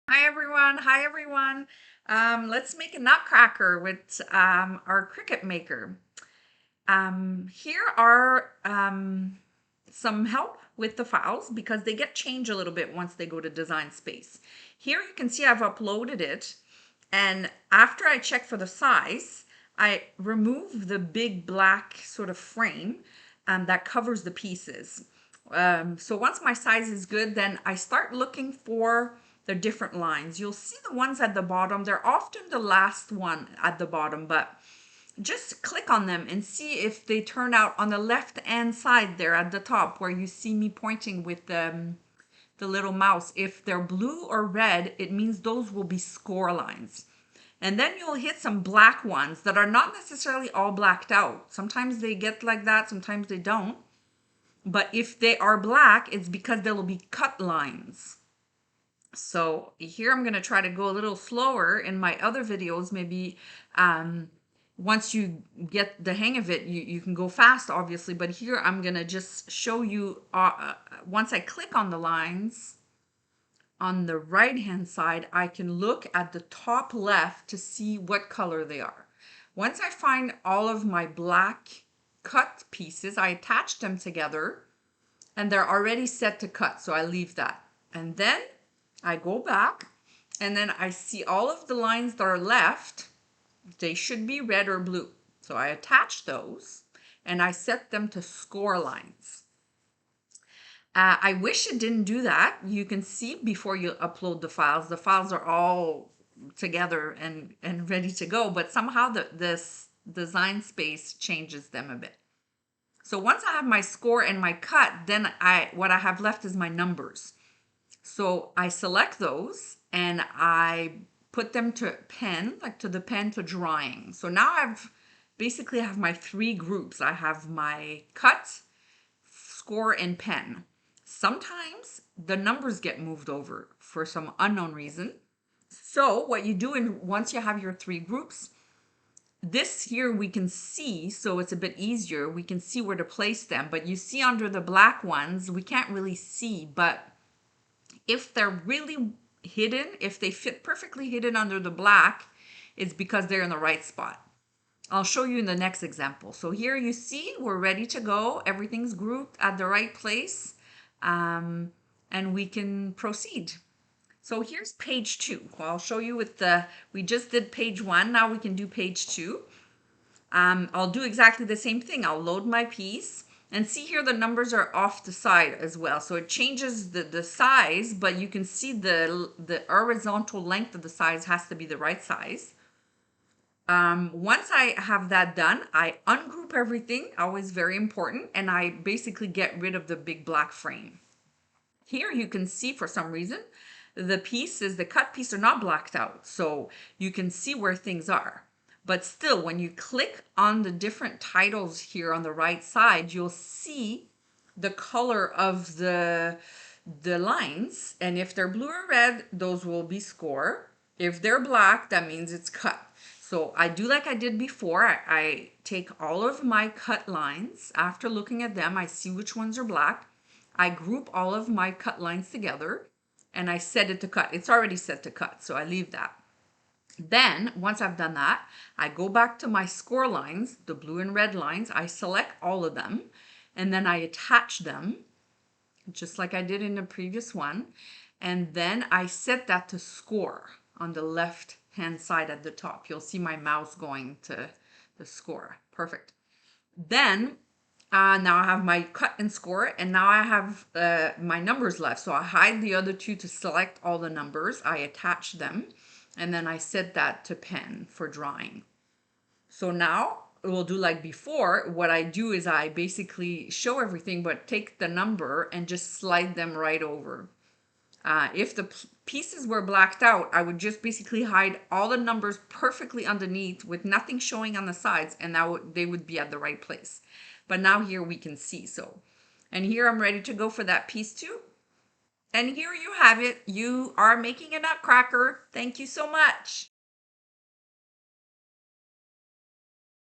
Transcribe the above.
Hi everyone. Hi everyone. Let's make a nutcracker with our Cricut maker. Here are some help with the files because they get changed a little bit once they go to design space. Here you can see I've uploaded it, and after I check for the size, I remove the big black sort of frame that covers the pieces. So once my size is good, then I start looking for the different lines. You'll see the ones at the bottom. They're often the last one at the bottom, but just click on them and see if they turn out on the left hand side there at the top where you see me pointing with the little mouse. If they're blue or red, it means those will be score lines. And then you'll hit some black ones that are not necessarily all blacked out. Sometimes they get like that, sometimes they don't. But if they are black, it's because there will be cut lines. So here I'm going to try to go a little slower. In my other videos, maybe once you get the hang of it, you can go fast, obviously. But here I'm going to just show you, once I click on the lines, on the right hand side, I can look at the top left to see what color they are. Once I find all of my black cut pieces, I attach them together and they're already set to cut. So I leave that. And then I go back and then I see all of the lines that are left. They should be red or blue. So I attach those and I set them to score lines. I wish it didn't do that. You can see before you upload the files are all together and ready to go, but somehow this design space changes them a bit. So once I have my score and my cut, then what I have left is my numbers. So I select those and I put them to pen, like to the pen to drawing. So now I've basically have my three groups. I have my cut, score, and pen. Sometimes the numbers get moved over for some unknown reason. So what you do once you have your three groups, this here we can see, so it's a bit easier. We can see where to place them, but you see under the black ones, we can't really see, but if they're really hidden, if they fit perfectly hidden under the black, it's because they're in the right spot. I'll show you in the next example. So here you see we're ready to go. Everything's grouped at the right place, and we can proceed. So here's page 2. Well, I'll show you we just did page 1. Now we can do page 2. I'll do exactly the same thing. I'll load my piece and see here the numbers are off the side as well. So it changes the size, but you can see the horizontal length of the size has to be the right size. Once I have that done, I ungroup everything, always very important, and I basically get rid of the big black frame. Here you can see for some reason, the cut piece are not blacked out, so you can see where things are. But still, when you click on the different titles here on the right side, you'll see the color of the lines. And if they're blue or red, those will be score. If they're black, that means it's cut. So I do like I did before. I take all of my cut lines. After looking at them, I see which ones are black. I group all of my cut lines together and I set it to cut. It's already set to cut, so I leave that. Then, once I've done that, I go back to my score lines, the blue and red lines. I select all of them, and then I attach them, just like I did in the previous one. And then I set that to score on the left-hand side at the top. You'll see my mouse going to the score. Perfect. Then, now I have my cut and score, and now I have my numbers left. So I hide the other two to select all the numbers. I attach them. And then I set that to pen for drawing. So now we'll do like before. What I do is I basically show everything, but take the number and just slide them right over. If the pieces were blacked out, I would just basically hide all the numbers perfectly underneath with nothing showing on the sides, and they would be at the right place. But now here we can see. So, and here I'm ready to go for that piece too. And here you have it. You are making a nutcracker. Thank you so much.